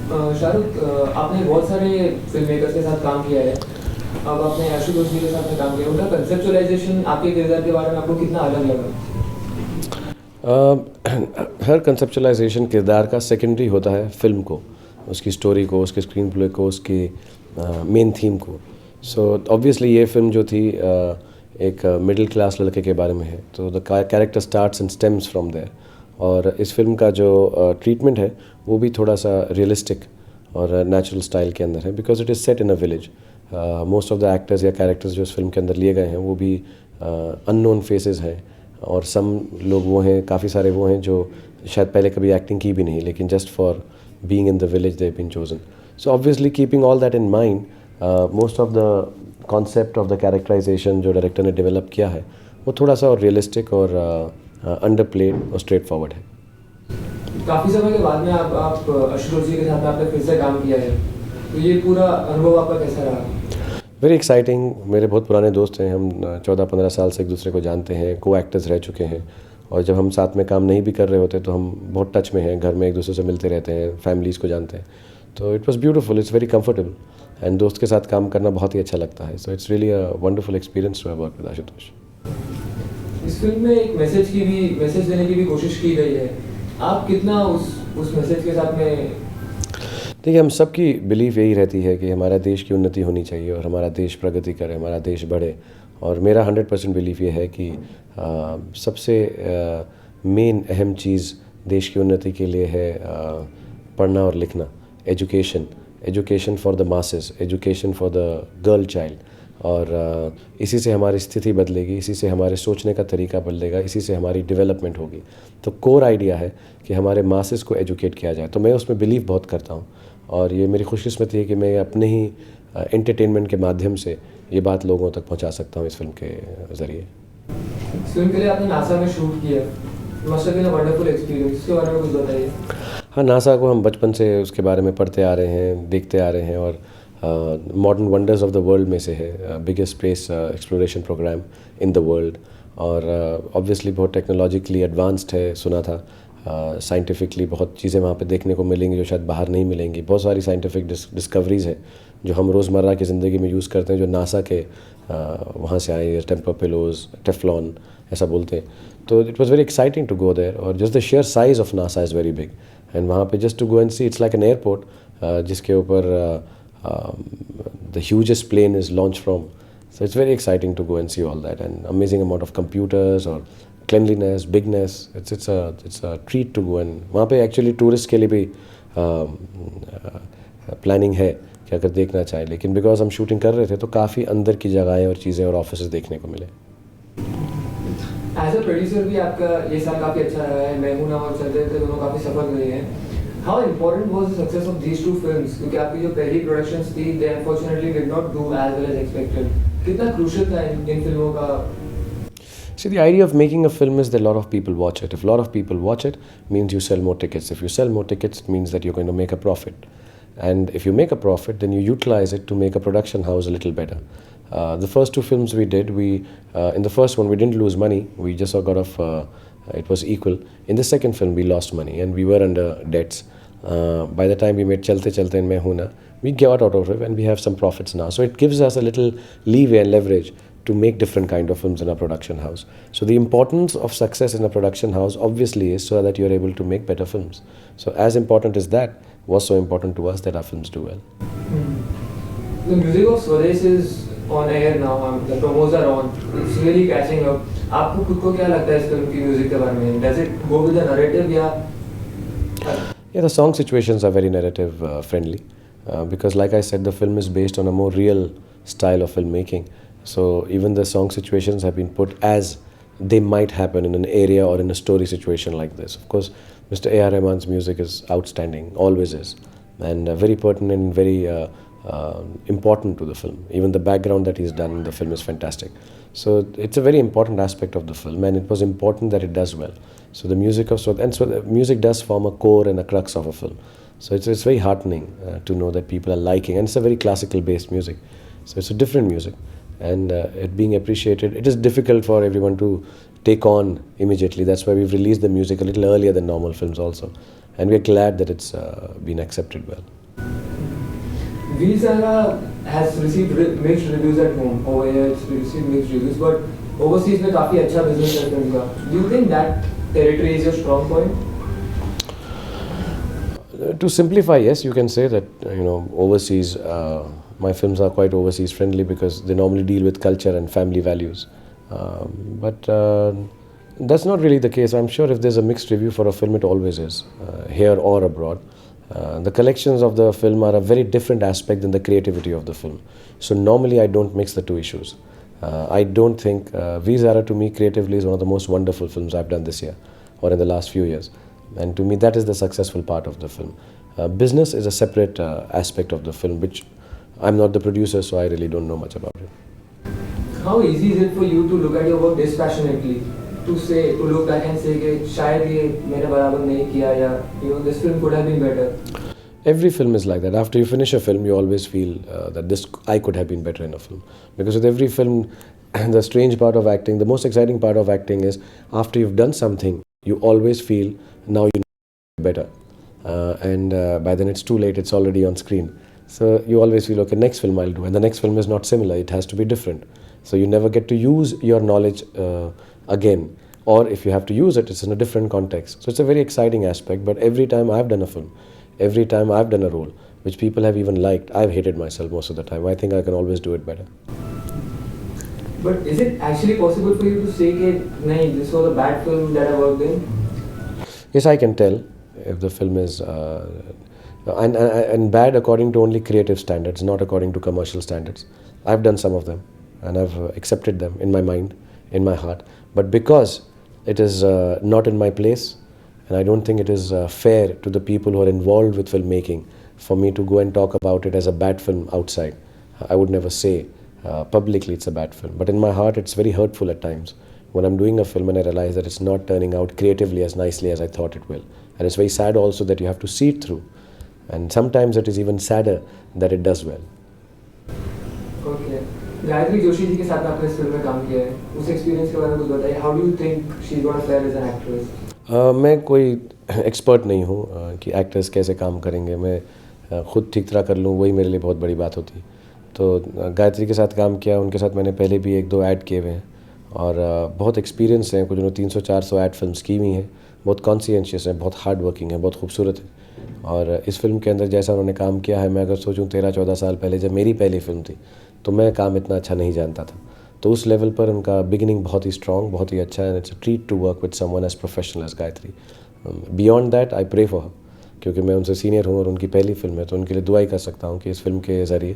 शाहरुख, आपने बहुत सारे फिल्म मेकर्स के साथ काम किया है। अब आपने आशुतोष जी के साथ में काम किया, उनका कंसेप्चुअलाइजेशन आपके किरदार के बारे में आपको कितना अलग लगा? हर कंसेप्चुअलाइजेशन किरदार का सेकेंडरी होता है फिल्म को, उसकी स्टोरी को, उसके स्क्रीन प्ले को, उसकी मेन थीम को। सो ऑब्वियसली ये फिल्म जो थी एक मिडिल क्लास लड़के के बारे में है, तो the character starts and stems from there. और इस फिल्म का जो ट्रीटमेंट है वो भी थोड़ा सा रियलिस्टिक और नेचुरल स्टाइल के अंदर है, because it is set in a village. Most of the actors या कैरेक्टर्स जो इस फिल्म के अंदर लिए गए हैं वो भी अननोन फेसेस हैं, और सम लोग वो हैं, काफ़ी सारे वो हैं जो शायद पहले कभी एक्टिंग की भी नहीं, लेकिन just for being in the village they have been chosen. So obviously keeping all that in mind, most of the concept of the characterization जो डायरेक्टर ने डेवलप किया है वो थोड़ा सा और रियलिस्टिक और अंडर प्लेड और स्ट्रेट फॉरवर्ड है। काफ़ी समय के बाद में आप आशुतोष जी के साथ में आपने फिर से काम किया है, तो ये पूरा अनुभव आपका कैसा रहा? Very exciting. मेरे बहुत पुराने दोस्त हैं, हम 14-15 साल से एक दूसरे को जानते हैं, को एक्टर्स रह चुके हैं, और जब हम साथ में काम नहीं भी कर रहे होते तो हम बहुत टच में हैं, घर में एक दूसरे से मिलते रहते हैं, फैमिलीज़ को जानते हैं। तो it was beautiful, it's very comfortable, and दोस्त के साथ काम करना बहुत ही अच्छा लगता है। So it's really a wonderful experience to have work with Ashutosh. इस फिल्म में एक मैसेज देने की भी कोशिश की गई है। आप कितना उस मैसेज के साथ में? देखिए, हम सबकी बिलीफ यही रहती है कि हमारा देश की उन्नति होनी चाहिए और हमारा देश प्रगति करे, हमारा देश बढ़े। और मेरा 100% बिलीफ ये है कि सबसे मेन अहम चीज़ देश की उन्नति के लिए है पढ़ना और लिखना, education for the masses, education for the girl child. और इसी से हमारी स्थिति बदलेगी, इसी से हमारे सोचने का तरीका बदलेगा, इसी से हमारी डेवलपमेंट होगी। तो कोर आइडिया है कि हमारे मासेस को एजुकेट किया जाए, तो मैं उसमें बिलीव बहुत करता हूँ, और ये मेरी खुशकिस्मती है कि मैं अपने ही एंटरटेनमेंट के माध्यम से ये बात लोगों तक पहुँचा सकता हूँ इस फिल्म के ज़रिए। इस फिल्म के लिए आपने नासा में शूट किया, must have been a wonderful experience, इसके बारे में कुछ बताइए। हाँ, नासा को हम बचपन से उसके बारे में पढ़ते आ रहे हैं, देखते आ रहे हैं, और modern wonders of the world में से है, biggest space exploration program in the world. और ऑब्वियसली बहुत टेक्नोलॉजिकली एडवांस्ड है, सुना था। साइंटिफिकली बहुत चीज़ें वहाँ पे देखने को मिलेंगी जो शायद बाहर नहीं मिलेंगी। बहुत सारी साइंटिफिक डिस्कवरीज़ है जो हम रोज़मर्रा की ज़िंदगी में यूज़ करते हैं, जो नासा के वहाँ से आए, टेम्पर पिलोज, टेफ्लॉन ऐसा बोलते हैं। तो it was very exciting to go there, और just the sheer size of NASA is very big, and वहाँ पे just to go and see, it's like an airport जिसके ऊपर the hugest plane is launched from. So it's very exciting to go and see all that, and amazing amount of computers or cleanliness, bigness. It's a treat to go, and वहाँ पे actually tourist के लिए भी planning है कि अगर देखना चाहे, लेकिन because हम shooting कर रहे थे तो काफ़ी अंदर की जगहें और चीज़ें और offices देखने को मिले। As a producer भी आपका ये साल काफ़ी अच्छा रहा है, मैं हूं ना और चलते थे दोनों काफ़ी सफल रहे हैं। How important was the success of these two films? क्योंकि आपकी जो पहली productions थी, they unfortunately did not do as well as expected. कितना crucial था इन फिल्मों का? See, the idea of making a film is that a lot of people watch it. If a lot of people watch it, means you sell more tickets. If you sell more tickets, it means that you're going to make a profit. And if you make a profit, then you utilize it to make a production house a little better. The first two films we did, in the first one we didn't lose money. We just got off. It was equal. In the second film, we lost money and we were under debts. By the time we made Chalte Chalte and Main Hoon Na, we got out of it and we have some profits now. So it gives us a little leeway and leverage to make different kind of films in a production house. So the importance of success in a production house obviously is so that you are able to make better films. So as important as that was so important to us that our films do well. The music of Swadesh is on air now. The promos are on. It's really catching up. आपको खुद को क्या लगता है इस film की music के बारे में? Does it go with the narrative या? Yeah, the song situations are very narrative friendly, because like I said, the film is based on a more real style of filmmaking. So even the song situations have been put as they might happen in an area or in a story situation like this. Of course, Mr. A.R. Rahman's music is outstanding, always is, and very pertinent and very important to the film. Even the background that he's done in the film is fantastic. So it's a very important aspect of the film, and it was important that it does well. So the music so the music does form a core and a crux of a film. So it's very heartening to know that people are liking, and it's a very classical based music. So it's a different music, and it being appreciated. It is difficult for everyone to take on immediately. That's why we've released the music a little earlier than normal films also. and we're glad that it's been accepted well. Vizara has received mixed reviews at home. Over here, it's received mixed reviews, but overseas में काफी अच्छा business है film का. Do you think that territory is your strong point? To simplify, yes, you can say that overseas, my films are quite overseas friendly because they normally deal with culture and family values. But that's not really the case. I'm sure if there's a mixed review for a film, it always is, here or abroad. The collections of the film are a very different aspect than the creativity of the film. So normally I don't mix the two issues. I don't think Vizara to me creatively is one of the most wonderful films I've done this year or in the last few years. And to me that is the successful part of the film. Business is a separate aspect of the film, which I'm not the producer, so I really don't know much about it. How easy is it for you to look at your work dispassionately? To look back and say कि शायद ये मैंने बराबर नहीं किया या this film could have been better. Every film is like that. After you finish a film, you always feel that I could have been better in a film. Because with every film, the strange part of acting, the most exciting part of acting is after you've done something, you always feel now you know better. And by then it's too late, it's already on screen. So you always feel, okay, next film I'll do. And the next film is not similar, it has to be different. So you never get to use your knowledge again. Or if you have to use it, it's in a different context. So it's a very exciting aspect. But every time I've done a film, every time I've done a role, which people have even liked, I've hated myself most of the time. I think I can always do it better. But is it actually possible for you to say that this was a bad film that I worked in? Yes, I can tell if the film is and bad according to only creative standards, not according to commercial standards. I've done some of them and I've accepted them in my mind, in my heart. But because it is not in my place, and I don't think it is fair to the people who are involved with filmmaking for me to go and talk about it as a bad film outside. I would never say publicly it's a bad film. But in my heart, it's very hurtful at times when I'm doing a film and I realize that it's not turning out creatively as nicely as I thought it will. And it's very sad also that you have to see it through. And sometimes it is even sadder that it does well. Okay. Gayatri Joshi ji के साथ आपने इस film में काम किया है, उस experience के बारे में कुछ बताइए. How do you think she's gonna fare as an actress? मैं कोई एक्सपर्ट नहीं हूँ कि एक्टर्स कैसे काम करेंगे. मैं खुद ठीक तरह कर लूँ, वही मेरे लिए बहुत बड़ी बात होती. तो गायत्री के साथ काम किया, उनके साथ मैंने पहले भी 1-2 ऐड किए हुए हैं और बहुत एक्सपीरियंस हैं. कुछ 300-400 ऐड फिल्म्स की हुई हैं. बहुत कॉन्शियस हैं, बहुत हार्ड वर्किंग है, बहुत खूबसूरत है. और इस फिल्म के अंदर जैसा उन्होंने काम किया है, मैं अगर सोचूं 13-14 साल पहले जब मेरी पहली फिल्म थी तो मैं काम इतना अच्छा नहीं जानता था. तो उस लेवल पर उनका बिगिनिंग बहुत ही स्ट्रॉन्ग, बहुत ही अच्छा है. It's a treat to work with someone as professional as Gayatri. Beyond that I pray for her, क्योंकि मैं उनसे सीनियर हूँ और उनकी पहली फिल्म है, तो उनके लिए दुआ ही कर सकता हूँ कि इस फिल्म के ज़रिए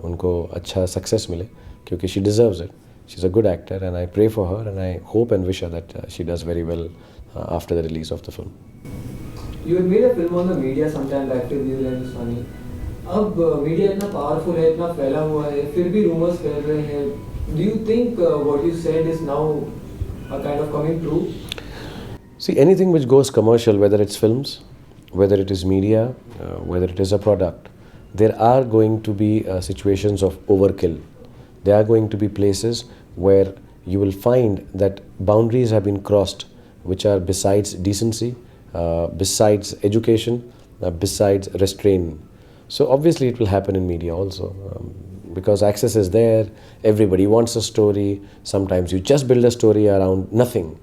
उनको अच्छा सक्सेस मिले, क्योंकि she deserves it. She is a good actor and I pray for her and I hope and wish that she does very well after the release of the film. You had made a film on the media sometime back till you were funny. अब media इतना powerful है, इतना फैला हुआ है, फिर भी rumours फैल रहे हैं. Do you think what you said is now a kind of coming true? See, anything which goes commercial, whether it's films, whether it is media, whether it is a product, there are going to be situations of overkill. There are going to be places where you will find that boundaries have been crossed, which are besides decency, besides education, besides restraint. So obviously it will happen in media also, because access is there, everybody wants a story. Sometimes you just build a story around nothing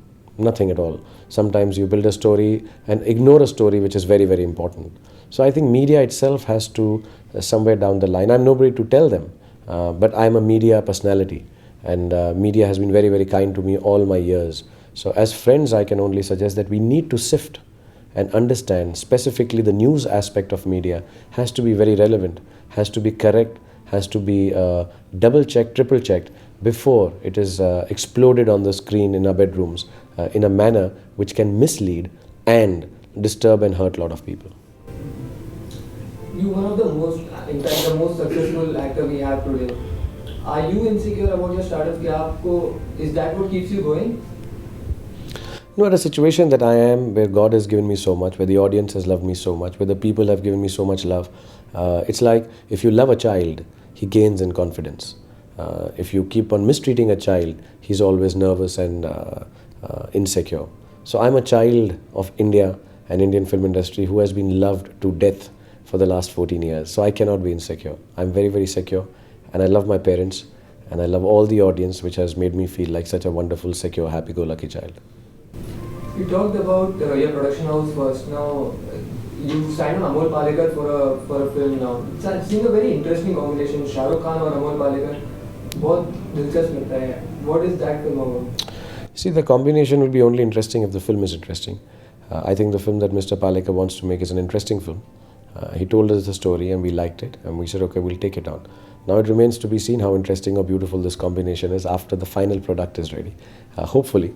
at all. Sometimes you build a story and ignore a story which is very, very important. So I think media itself has to, somewhere down the line, I'm nobody to tell them, but I'm a media personality, and media has been very, very kind to me all my years. So as friends, I can only suggest that we need to sift and understand specifically the news aspect of media has to be very relevant, has to be correct, has to be double-checked, triple-checked before it is exploded on the screen in our bedrooms in a manner which can mislead and disturb and hurt a lot of people. You one of the most, in fact, the most successful actor we have today. Are you insecure about your startup? Is that what keeps you going? No, at a situation that I am, where God has given me so much, where the audience has loved me so much, where the people have given me so much love, it's like if you love a child, he gains in confidence. If you keep on mistreating a child, he's always nervous and insecure. So I'm a child of India, an Indian film industry who has been loved to death for the last 14 years. So I cannot be insecure. I'm very, very secure, and I love my parents, and I love all the audience, which has made me feel like such a wonderful, secure, happy-go-lucky child. You talked about your production house first. Now, you signed on Amol Palekar for a film now. It seems a very interesting combination. Shah Rukh Khan or Amol Palekar. बहुत दिलचस्प लगता है. What is that film about? See, the combination will be only interesting if the film is interesting. I think the film that Mr. Palekar wants to make is an interesting film. He told us the story and we liked it, and we said, okay, we'll take it on. Now it remains to be seen how interesting or beautiful this combination is after the final product is ready. Hopefully,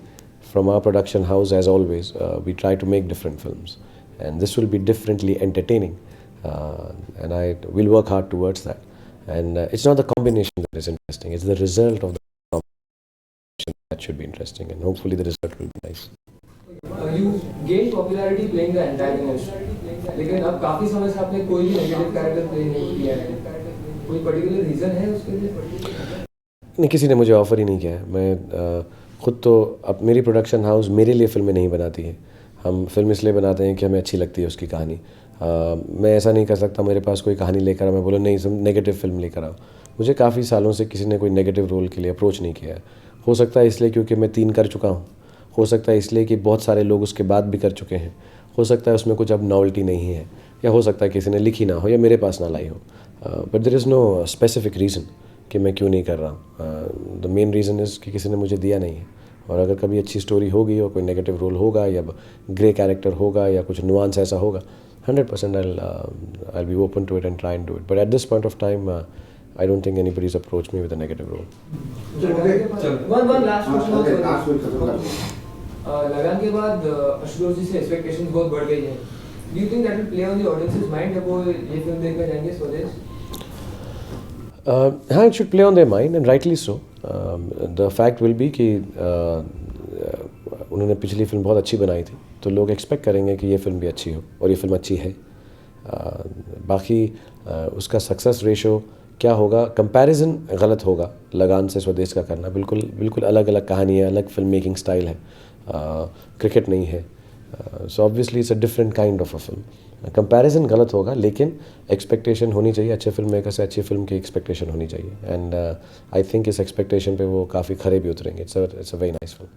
from our production house, as always, we try to make different films, and this will be differently entertaining, and I will work hard towards that. And it's not the combination that is interesting, it's the result of the combination that should be interesting, and hopefully the result will be nice. You gained popularity playing the antagonist, लेकिन अब काफी समय से आपने कोई भी negative character play नहीं किया है. कोई पर्टिकुलर रीजन है उसके लिए? नहीं, किसी ने मुझे ऑफर ही नहीं किया है. मैं खुद तो अब मेरी प्रोडक्शन हाउस मेरे लिए फिल्में नहीं बनाती है. हम फिल्म इसलिए बनाते हैं कि हमें अच्छी लगती है उसकी कहानी. मैं ऐसा नहीं कर सकता मेरे पास कोई कहानी लेकर आओ, मैं बोलूँ नहीं तुम नेगेटिव फिल्म लेकर आओ. मुझे काफ़ी सालों से किसी ने कोई नेगेटिव रोल के लिए अप्रोच नहीं किया है. हो सकता है इसलिए क्योंकि मैं 3 कर चुका हूँ, हो सकता है इसलिए कि बहुत सारे लोग उसके बाद भी कर चुके हैं, हो सकता है उसमें कुछ अब नॉवेल्टी नहीं है, या हो सकता है किसी ने लिखी ना हो या मेरे पास ना लाई हो. But there is no specific reason कि मैं क्यों नहीं कर रहा हूँ. द मेन रीज़न इज़ कि किसी ने मुझे दिया नहीं है. और अगर कभी अच्छी स्टोरी होगी और कोई नेगेटिव रोल होगा या ग्रे कैरेक्टर होगा या कुछ नुआंस ऐसा होगा, 100% I'll be open to it and try and do it. But at this point of time, I don't think anybody's approached me with a negative role. One last question. लगान के बाद आशुतोष जी से expectations बहुत बढ़ गई हैं. Do you think that will play on the audience's mind जब वो ये फिल्म देखने जाएंगे स्वदेश? हाँ, it should play on their mind, and rightly so. The fact will be कि उन्होंने पिछली फिल्म बहुत अच्छी बनाई थी, तो लोग एक्सपेक्ट करेंगे कि ये फिल्म भी अच्छी हो, और ये फिल्म अच्छी है. बाकी उसका सक्सेस रेशो क्या होगा, कंपैरिजन गलत होगा लगान से स्वदेश का करना. बिल्कुल अलग अलग कहानी है, अलग फिल्म मेकिंग स्टाइल है, क्रिकेट नहीं है. So obviously it's a different kind of a film. Comparison गलत होगा, लेकिन एक्सपेक्टेशन होनी चाहिए. अच्छे फिल्म मेकर से अच्छी फिल्म की एक्सपेक्टेशन होनी चाहिए, एंड आई थिंक इस एक्सपेक्टेशन पे वो काफ़ी खरे भी उतरेंगे. It's a very nice film.